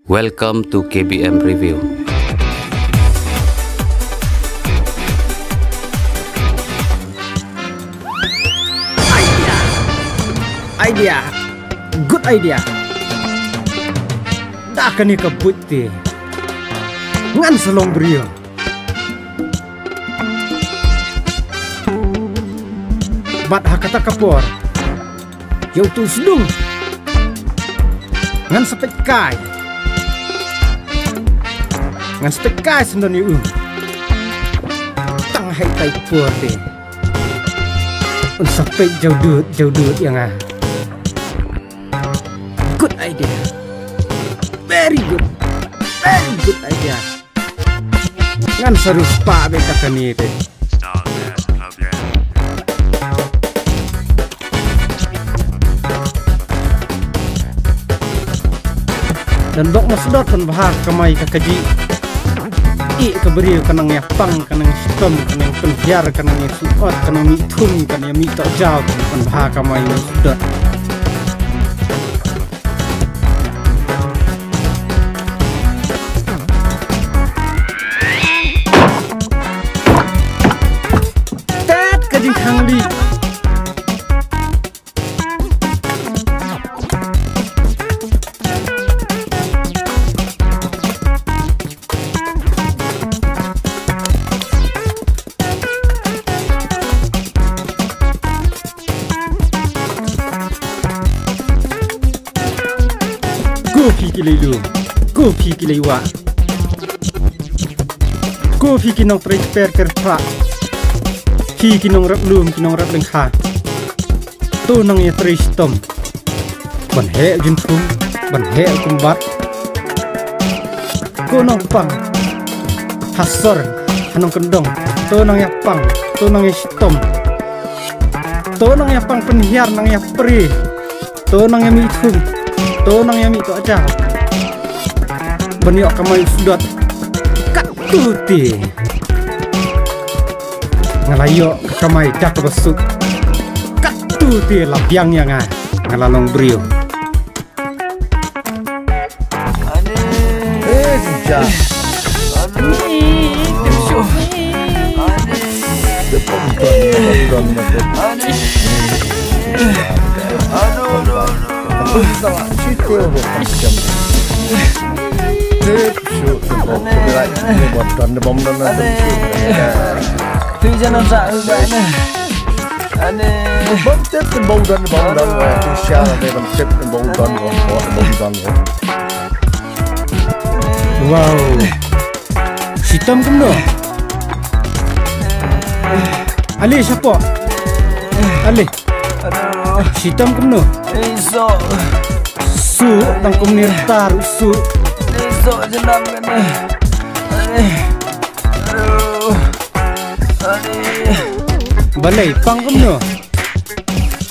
Welcome to KBM Review. Idea, good idea. Dah kena kebut ti. Ngan selong beriyo. Bat hakata kapor. Yau tu sedung. Ngan sepet kai. Ngan sepet kai sendon yu. Tang hai tai pur ti. Un sepet jauh dut yang ah. Good idea. Very good idea. Ngan seru spa beta kani te. Dan bok masdot kan bahar kamai kakaji. I keberi kanang ya pang kanang sistem kanang penhiar kanang ya suot kanang mitum kanang ya mitok jauh kan bahar kamai masdot. Hangli Kopi kilelu, kopi kilewa, kopi kinong prepare kerja. Ki kinong rap lum kinong rap lengkha tu nang ya tristom ban he jintum ban he kumbat ko nong pang hasor hanong kendong tu nang ya pang tu nang ya stom tu nang ya pang penhiar nang ya pri tu nang ya mitum tu nang ya mi to aja ban yo kamai sudot kat tuti ngalayo kamai dak besuk katu ti lapiang yang ngalalong brio ja Tuy jangan tak ubahnya. bông chết cái bông đơn cái xa là đây làm chết cái bông đơn wow hitam kemno Ali siapa Ali hitam kemno Iso su tangkum nirtar su Iso jenam kena. balai pang kemno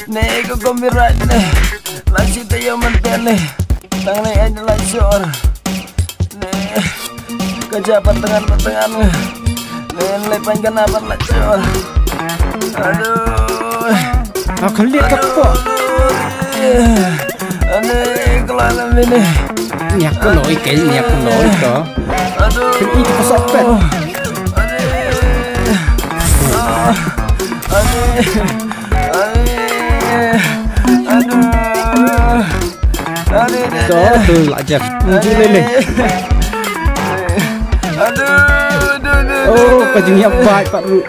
Nih kau kombirat nih. Lagi tayo mantan nih. Tang nih aja langsor. Nih kejapan tangan nih. Lepan kenapa langsor. Aduh. akan lihat kapo Nih kelalam ini. nyak kenoi cái nyak kenoi to Aduh. cái itu pesopet đó từ lại chặt chú lên này oh cái gì nhấp vai pak ru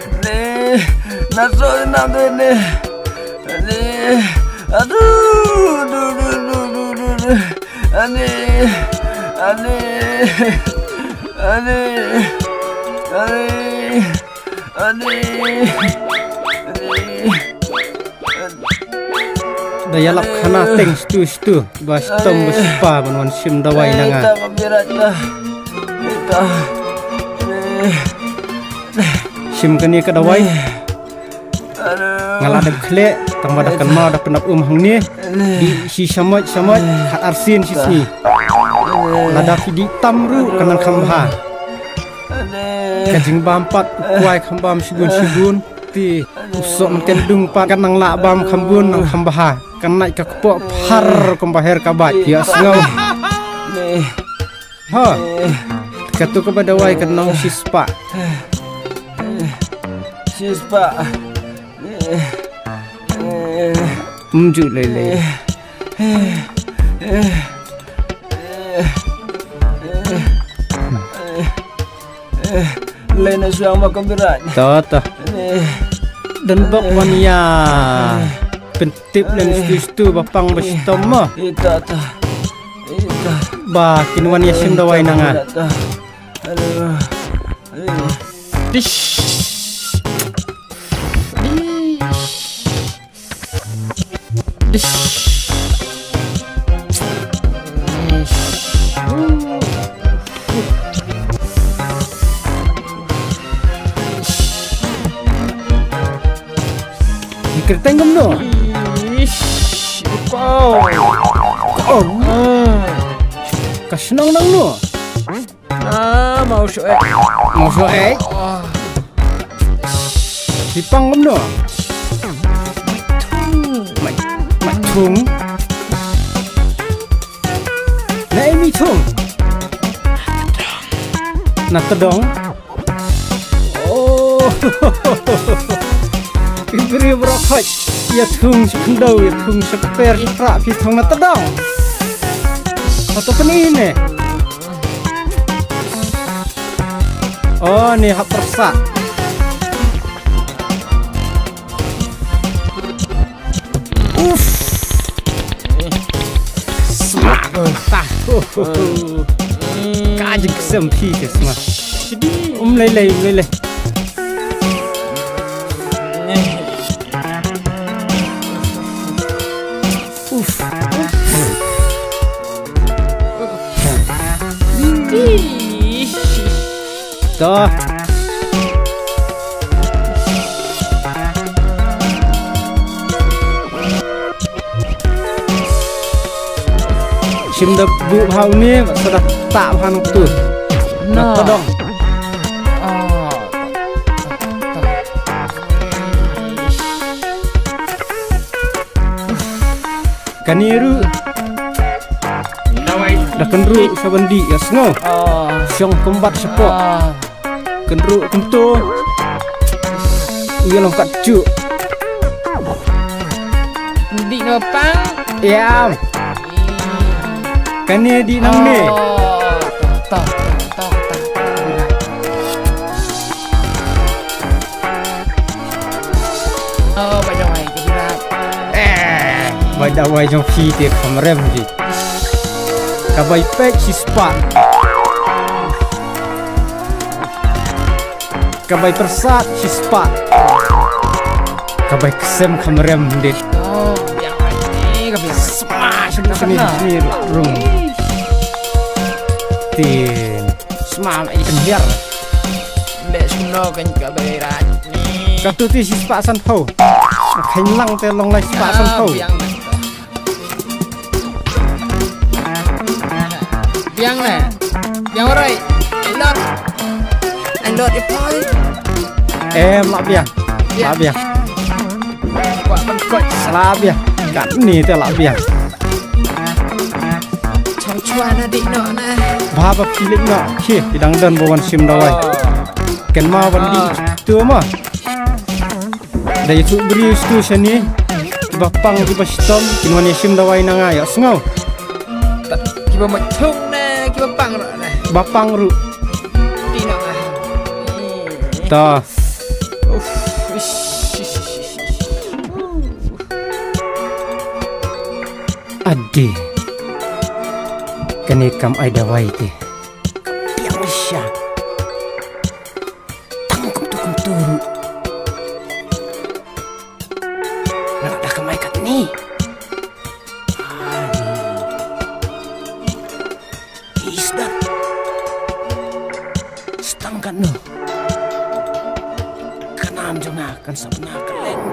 Nasro nam ini. Aduh. daya lap khana teng stu bas tom bespa banwan sim dawai nanga Kita kombirat dah. Kita. sim kani ka dawai ngala dak khle tang bada kan ma dak penap hang ni di si samaj hat arsin sisni lada di tamru kanan khambha kajing bampat kuai khambam sigun ti usok menten dung pa kanang la bam khambun nang khambha kan naik ka kepok par kombaher kabat ya sengau Ha. Katu kepada wai kenong sispa. Sispa. Mju lele. Lena suang makan berat. Ta. Dan bak wania. Pentip dan istu bapang bestom mah. Ita. Ba kinwan yasim dawai nanga. Aduh. Dish. Kerteng no. Kau. Kasenang nang no. Mau suek. Mau soek. Dipang no. Mai thung. Nai mi thung. Na tedong. Oh. Beri berokot. Ya thung sekendau, ya thung seper prak pi thung na tedong. Atau penine. Oh, ni hak Pyrsa. Semak. Kajik sempi ke semua. Lele. Dah. Sim dah bu hau ni sudah tak hanu tu. Nak todong. Kaniru. Dah kenru sabandi ya snow. Siang kombat sepok. Kenru kentu. Ia longkat cu. Di nopang. Ya. Kani di nang ni. Tak. Oh, banyak lagi berat. Banyak wai jong pi dia kamerem ji. Kabai pek sispa. Kabai Pyrsa sispa. Kabai kesem kamerem dit. Oh, yang lagi kebiasa. Smash sini room. Tin. Smash Penhiar. Dek suno kan juga berat ni. Katu ti sispa san pau. Kailang te long lai sispa san pau. Yang lah. Yang orang. Elot Ep5. Lak biang. Buat bengkot. Lak biang. Kat ni te lak biang. Cuan adik nak nah. Bapa pilih nak. Ki bidang dan bawan sim dawai. Ken ma wandi tu mah. Dari tu beri stu sini. Bapang di bastom kinwan sim dawai nanga ya sengau. Kiba macung nah, kiba pang ro nah. Bapang ru. Tino nah. Ta. Adi. Kani kam ai dawai te. Yang sya. Tangkum tu turu. Nak dah kamai kat ni. Isdat. Stang kan no. Kanam jona kan sabna keleng.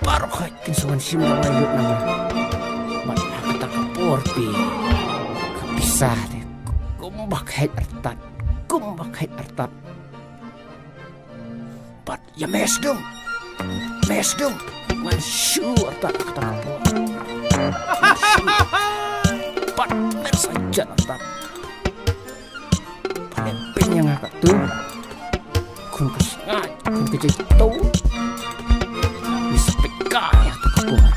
Baru kait kin sawan sim dawai yut nama. Porti kepisah deh kumbak hai artat but ya mesdum man sure artat kata kapor cepat mer saja tak. Pemimpin yang agak tu kun kesengat kun kejatuh bisa pegang ya tu kapungan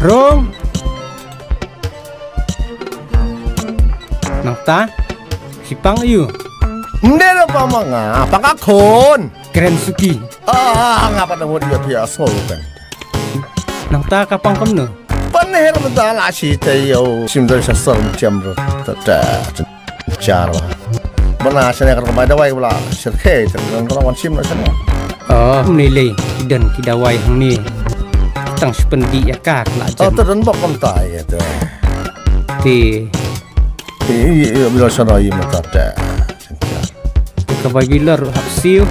Rong nang ta sipang ayu Nera pa mga pangakon. keren suki Ngapa na mo dia sol kan. nang ta kapang kamno Paner mo ta la si tayo. Simdol sa sol chamro. Ta charwa. Mana sana kan kemana wai pula. Sirke tengah lawan sim na sana. Menilai dan kidawai hang ni tang sependi ya kak lah jan Terus bakal tay itu. ti Bila sana ini mata ta. kebagilar hak siu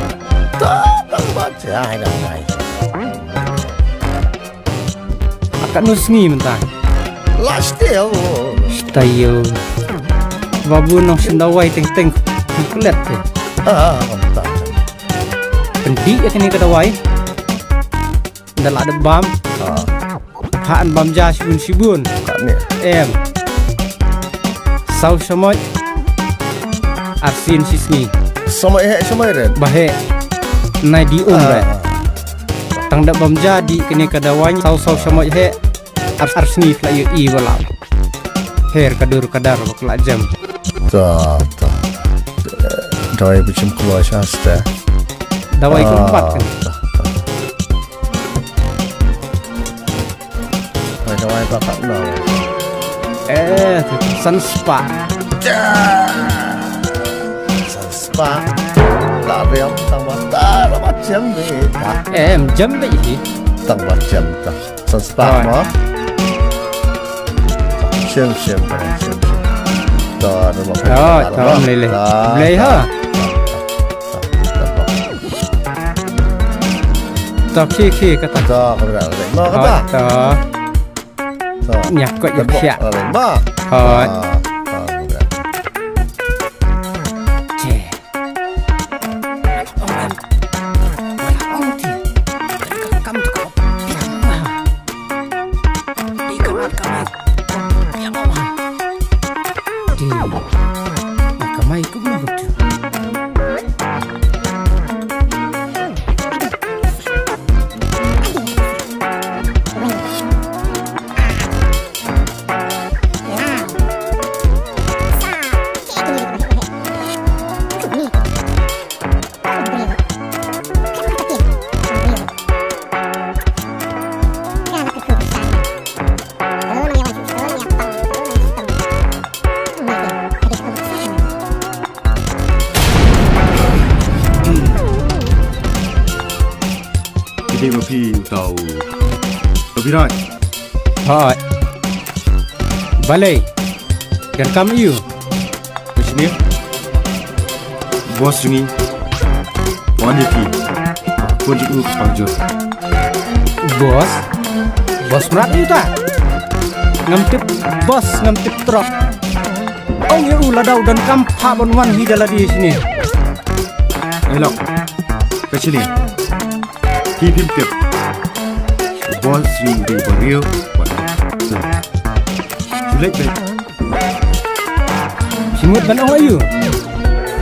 Tak baca ada mai. akan nusngi mentang Last deal. stayo babu nong sendawai teng kulet te Mata. pendi ya kini kedawai dah ada bam haan bam ja sibun Kat ni. sau samoj arsin sisni Sama red. bahe nai di re tang dak bam ja di kini kedawai sau samoj he arsni fla yu I wala her kadur kadar bakla jam Tak. Dawai macam keluar syasta. dawai keempat kan Dawai bapak no. sunspa Spa. Tak riam tang bata macam ni. jam bayi Tang macam tak. Spa mo. Sim. Tak ada. tak boleh ha tak ki kata Tak ada. Mau kata? tak nyakot ya siap Mau. hot kamai cũng là một trường Jadi Ep5 tahu Ep5 hot balai dan kamu you Kat sini Bos ni Wan Ep5 Kau juga panjang bos merat you tak ngamtip bos ngamtip truk oh ya ulah dau dan kampa bonwan hidala di sini Elok Kat sini Keep him kept Bos yang di barrio Sulit baik simut ban oh you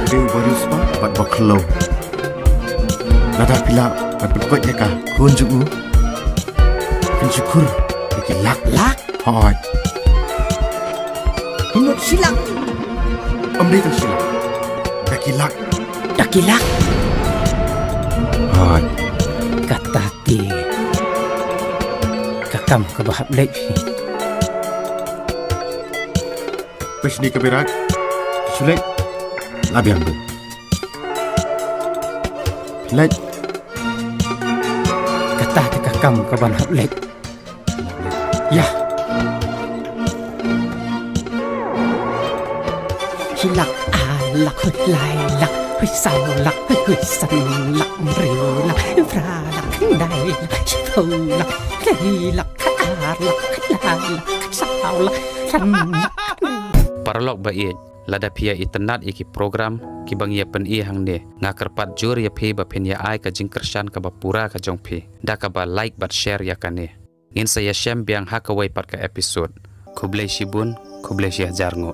Dia barrio spa Bat baklau Nada pila Bat berkotnya kah Kau juga Kan syukur Lagi lak Hoi simut silang Om dia tak silap Lagi lak dakilak Hoi kata ti kakam kebahap lek Pas ni keberak Sulit Labi ambil Lek kata ti kakam kebahap lek ya hilak alak hulai lak hui sau lak hui san lak riu lak fra lak dai lak chau lak lei lak kar lak lak sau lak san Paralog Baieid lada pia internet iki program ki bang ya pen I hang ne ngakerpat jur ya phi ba pen ya ai ka jingkersan ka ba pura ka jong phi da ka ba like bat share ya kane In saya syam biang hakawai pat ka episode. Kublai shibun, kublai syah jarngo.